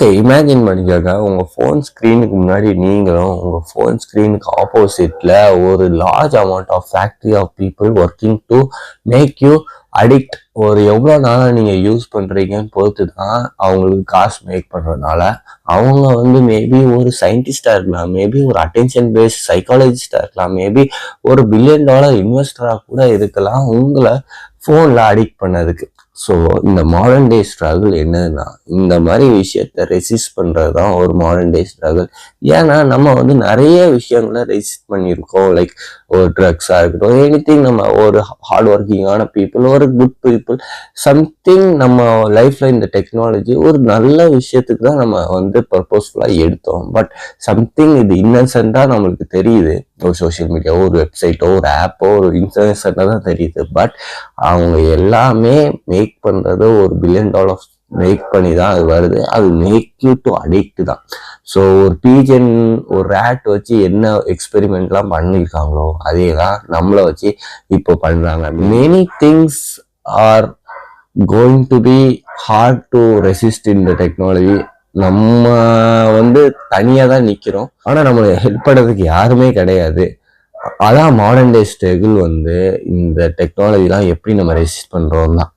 Imagine பண்ணிக்கோங்க, உங்க phone ஸ்க்ரீனுக்கு முன்னாடி நீங்களும் உங்க ஃபோன் ஸ்க்ரீனுக்கு ஆப்போசிட்ல ஒரு large amount of factory of people working to make you addict. ஒரு எவ்வளோ நாளாக நீங்கள் யூஸ் பண்ணுறீங்கன்னு பொறுத்து தான் அவங்களுக்கு காசு மேக் பண்ணுறதுனால அவங்க வந்து மேபி ஒரு சயின்டிஸ்டாக இருக்கலாம், மேபி ஒரு அட்டென்ஷன் பேஸ்ட் சைக்காலஜிஸ்டாக இருக்கலாம், மேபி ஒரு $1 பில்லியன் இன்வெஸ்டராக கூட இருக்கலாம் உங்களை ஃபோனில் அடிக்ட் பண்ணதுக்கு. ஸோ இந்த மாடர்ன் டே ஸ்ட்ரகிள் என்னதுன்னா, இந்த மாதிரி விஷயத்த ரெசிஸ்ட் பண்ணுறது தான் ஒரு மாடர்ன் டே ஸ்ட்ரகிள். ஏன்னா நம்ம வந்து நிறைய விஷயங்களை ரெசிஸ்ட் பண்ணியிருக்கோம். லைக் ஒரு ட்ரக்ஸாக இருக்கட்டும், எனிதிங். நம்ம ஒரு ஹார்ட் ஒர்க்கிங்கான பீப்புள், ஒரு குட் பீப்புள், சம்திங் நம்ம லைஃப்பில் இந்த டெக்னாலஜி ஒரு நல்ல விஷயத்துக்கு தான் நம்ம வந்து பர்பஸ்ஃபுல்லாக எடுத்தோம். பட் சம்திங் இது இன்னசென்ட்டாக நம்மளுக்கு தெரியுது. ஒரு சோஷியல் மீடியாவோ, ஒரு வெப்சைட்டோ, ஒரு ஆப்போ, ஒரு இன்னசென்ட்டாக தான் தெரியுது. பட் அவங்க எல்லாமே மேக் பண்றது ஒரு $1 பில்லியன் மேக் பண்ணி தான் அது வருது. அது மேக் யூ டு அடிக்ட் தான். ஸோ ஒரு பீஜன், ஒரு ரேட் வச்சு என்ன எக்ஸ்பெரிமெண்ட்லாம் பண்ணியிருக்காங்களோ அதே தான் நம்மளை வச்சு இப்போ பண்றாங்க. Many things are going to be hard to resist in the technology. நம்ம வந்து தனியாக தான் நிற்கிறோம், ஆனால் நம்மளை ஹெல்ப் பண்ணுறதுக்கு யாருமே கிடையாது. அதான் மாடர்ன் டே ஸ்ட்ரகிள் வந்து இந்த டெக்னாலஜிலாம் எப்படி நம்ம ரெசிஸ்ட் பண்ணுறோம் தான்.